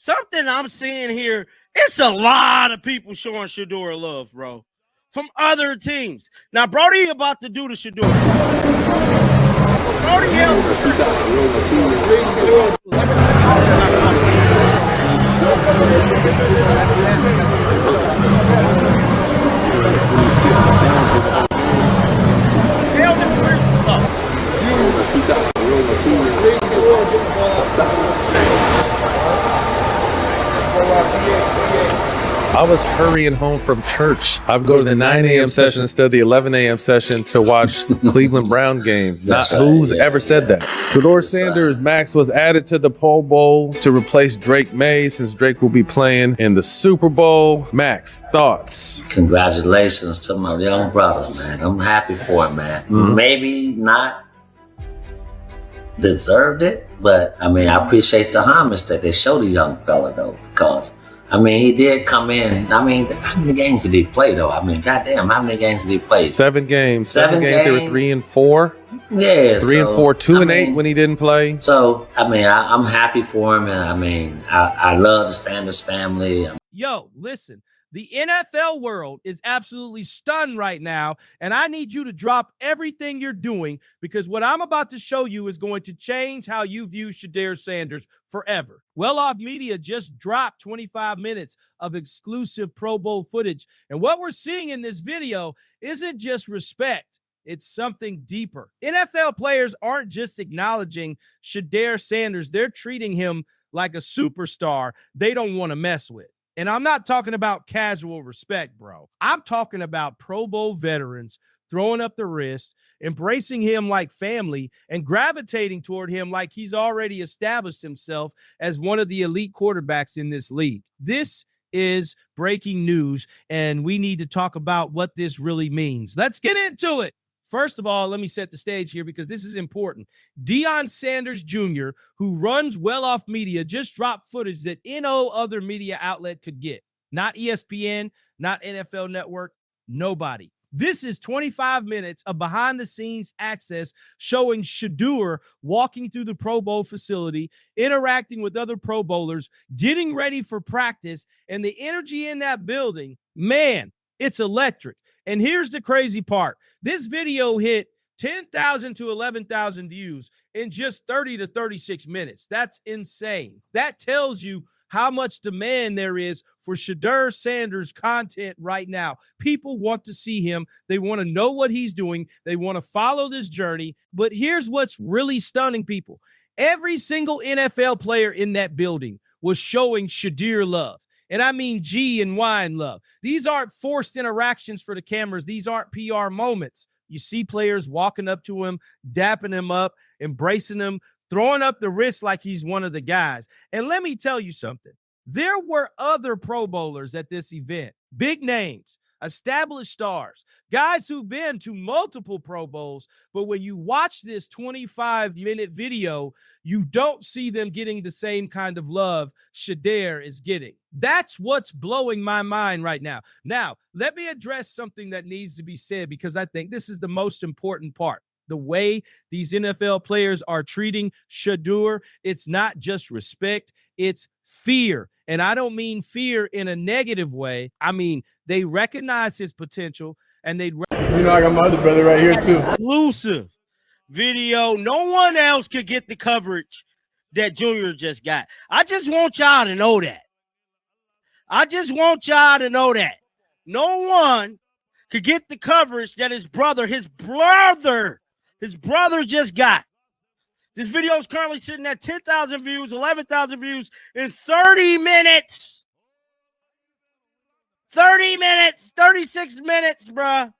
something I'm seeing here, it's a lot of people showing Shedeur love, bro, from other teams. Now, Brody about to do the Shedeur. Brody I was hurrying home from church. I'd go to the 9 a.m. session instead of the 11 a.m. session to watch Cleveland Brown games. Who's ever said that? Shedeur Sanders, Max, was added to the Pro Bowl to replace Drake May since Drake will be playing in the Super Bowl. Max, thoughts? Congratulations to my young brother, man. I'm happy for him, man. Maybe not deserved it, but I mean, I appreciate the homage that they show the young fella, though, because I mean, he did come in. I mean, how many games did he play, though? I mean, goddamn, how many games did he play? 7 games. 7 games. They were 3-4. Yeah, 3-4, 2-8 when he didn't play. So, I mean, I'm happy for him, and I mean, I love the Sanders family. Yo, listen. The NFL world is absolutely stunned right now, and I need you to drop everything you're doing because what I'm about to show you is going to change how you view Shedeur Sanders forever. Welloff Media just dropped 25 minutes of exclusive Pro Bowl footage, and what we're seeing in this video isn't just respect. It's something deeper. NFL players aren't just acknowledging Shedeur Sanders. They're treating him like a superstar they don't want to mess with. And I'm not talking about casual respect, bro. I'm talking about Pro Bowl veterans throwing up the wrist, embracing him like family, and gravitating toward him like he's already established himself as one of the elite quarterbacks in this league. This is breaking news, and we need to talk about what this really means. Let's get into it. First of all, let me set the stage here because this is important. Deion Sanders Jr., who runs Welloff Media, just dropped footage that no other media outlet could get. Not ESPN, not NFL Network, nobody. This is 25 minutes of behind-the-scenes access showing Shedeur walking through the Pro Bowl facility, interacting with other Pro Bowlers, getting ready for practice, and the energy in that building, man, it's electric. And here's the crazy part. This video hit 10,000 to 11,000 views in just 30 to 36 minutes. That's insane. That tells you how much demand there is for Shedeur Sanders content right now. People want to see him. They want to know what he's doing. They want to follow this journey. But here's what's really stunning, people. Every single NFL player in that building was showing Shedeur love. And I mean G and Y and love. These aren't forced interactions for the cameras. These aren't PR moments. You see players walking up to him, dapping him up, embracing him, throwing up the wrist like he's one of the guys. And let me tell you something. There were other Pro Bowlers at this event. Big names, established stars, guys who've been to multiple Pro Bowls. But when you watch this 25-minute video, you don't see them getting the same kind of love Shedeur is getting. That's what's blowing my mind right now. Now, let me address something that needs to be said because I think this is the most important part. The way these NFL players are treating Shedeur, it's not just respect, it's fear. And I don't mean fear in a negative way. I mean, they recognize his potential and they I got my other brother right here too. Exclusive video. No one else could get the coverage that Junior just got. I just want y'all to know that. I just want y'all to know that. No one could get the coverage that his brother just got. This video is currently sitting at 10,000 views, 11,000 views in 30 minutes. 30 minutes, 36 minutes, bruh.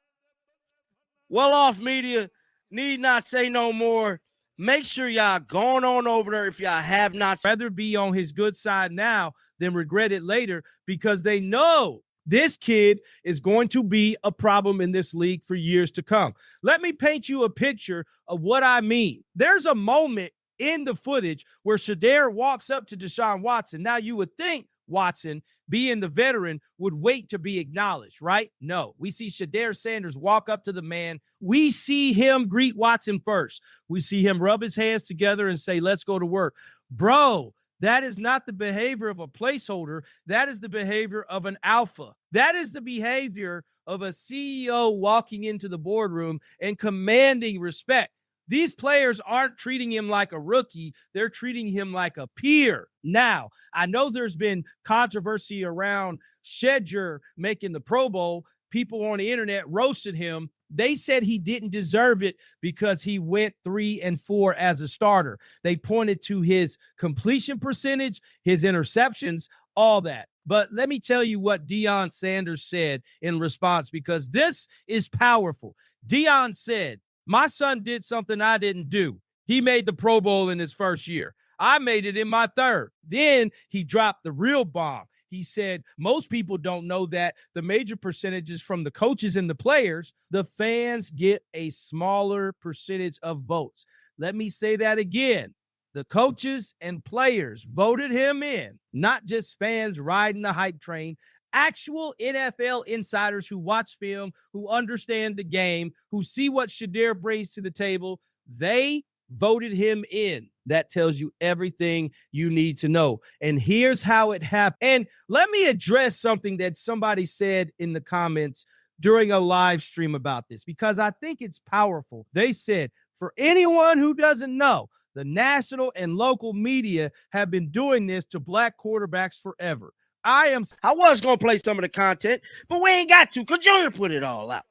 Welloff Media need not say no more. Make sure y'all going on over there if y'all have not. Rather be on his good side now than regret it later because they know this kid is going to be a problem in this league for years to come. Let me paint you a picture of what I mean. There's a moment in the footage where Shedeur walks up to Deshaun Watson. Now, you would think Watson, being the veteran, would wait to be acknowledged, right? No, we see Shedeur Sanders walk up to the man. We see him greet Watson first. We see him rub his hands together and say, let's go to work. Bro, That is not the behavior of a placeholder. That is the behavior of an alpha. That is the behavior of a CEO walking into the boardroom and commanding respect. These players aren't treating him like a rookie. They're treating him like a peer. Now, I know there's been controversy around Shedeur making the Pro Bowl. People on the internet roasted him. They said he didn't deserve it because he went 3-4 as a starter. They pointed to his completion percentage, his interceptions, all that. But let me tell you what Deion Sanders said in response, because this is powerful. Deion said, "My son did something I didn't do. He made the Pro Bowl in his first year. I made it in my third." Then he dropped the real bomb. He said, most people don't know that the major percentages from the coaches and the players, the fans get a smaller percentage of votes. Let me say that again. The coaches and players voted him in, not just fans riding the hype train. Actual NFL insiders who watch film, who understand the game, who see what Shedeur brings to the table, they voted him in. That tells you everything you need to know. And here's how it happened. And let me address something that somebody said in the comments during a live stream about this, because I think it's powerful. They said, for anyone who doesn't know, the national and local media have been doing this to black quarterbacks forever. I was going to play some of the content, but we ain't got to because Junior put it all out.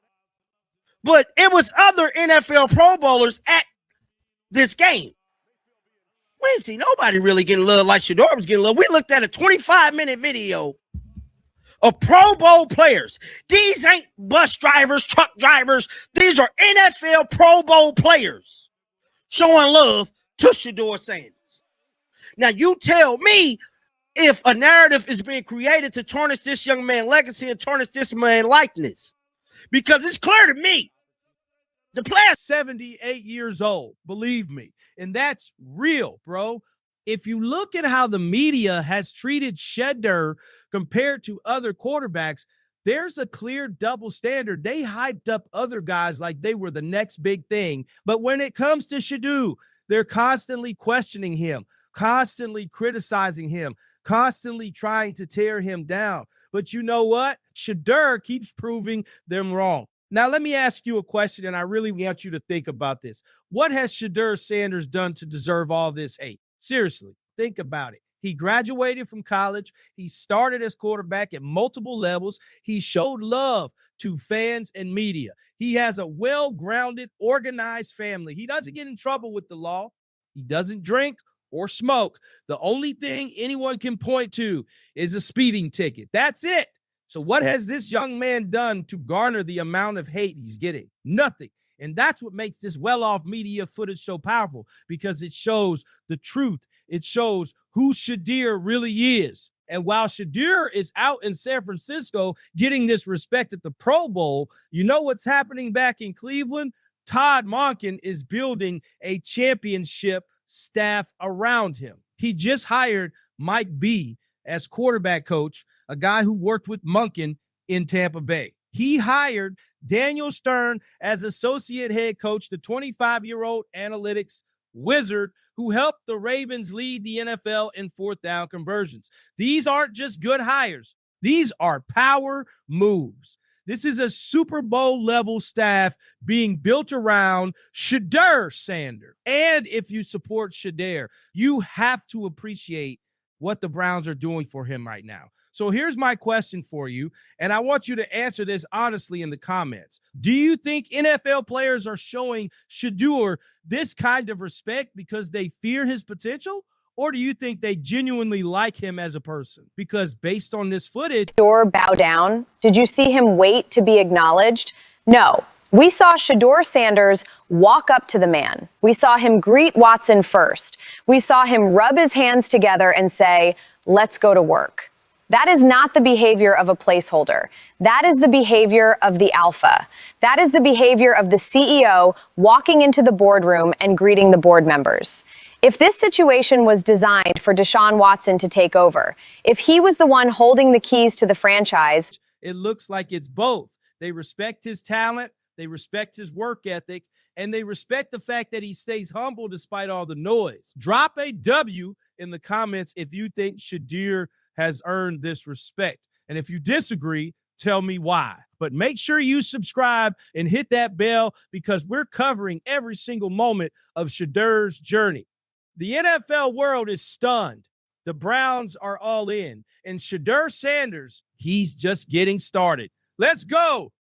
But it was other NFL Pro Bowlers at this game. We didn't see nobody really getting love like Shedeur was getting love. We looked at a 25-minute video of Pro Bowl players. These ain't bus drivers, truck drivers. These are NFL Pro Bowl players showing love to Shedeur Sanders. Now, you tell me if a narrative is being created to tarnish this young man's legacy and tarnish this man's likeness. Because it's clear to me, the player's 78 years old, believe me. And that's real, bro. If you look at how the media has treated Shedeur compared to other quarterbacks, there's a clear double standard. They hyped up other guys like they were the next big thing. But when it comes to Shedeur, they're constantly questioning him, constantly criticizing him, constantly trying to tear him down. But you know what? Shedeur keeps proving them wrong. Now, let me ask you a question, and I really want you to think about this. What has Shedeur Sanders done to deserve all this hate? Seriously, think about it. He graduated from college. He started as quarterback at multiple levels. He showed love to fans and media. He has a well-grounded, organized family. He doesn't get in trouble with the law. He doesn't drink or smoke. The only thing anyone can point to is a speeding ticket. That's it. So what has this young man done to garner the amount of hate he's getting? Nothing. And that's what makes this Welloff Media footage so powerful, because it shows the truth. It shows who Shedeur really is. And while Shedeur is out in San Francisco getting this respect at the Pro Bowl, you know what's happening back in Cleveland? Todd Monken is building a championship staff around him. He just hired Mike B as quarterback coach, a guy who worked with Monken in Tampa Bay. He hired Daniel Stern as associate head coach, the 25-year-old analytics wizard who helped the Ravens lead the NFL in fourth down conversions. These aren't just good hires. These are power moves. This is a Super Bowl level staff being built around Shedeur Sanders. And if you support Shedeur, you have to appreciate what the Browns are doing for him right now. So here's my question for you, and I want you to answer this honestly in the comments. Do you think NFL players are showing Shedeur this kind of respect because they fear his potential? Or do you think they genuinely like him as a person? Because based on this footage... Shedeur bow down? Did you see him wait to be acknowledged? No. We saw Shedeur Sanders walk up to the man. We saw him greet Watson first. We saw him rub his hands together and say, "Let's go to work." That is not the behavior of a placeholder. That is the behavior of the alpha. That is the behavior of the CEO walking into the boardroom and greeting the board members. If this situation was designed for Deshaun Watson to take over, if he was the one holding the keys to the franchise... It looks like it's both. They respect his talent. They respect his work ethic, and they respect the fact that he stays humble despite all the noise. Drop a W in the comments if you think Shedeur has earned this respect. And if you disagree, tell me why. But make sure you subscribe and hit that bell because we're covering every single moment of Shedeur's journey. The NFL world is stunned. The Browns are all in. And Shedeur Sanders, he's just getting started. Let's go.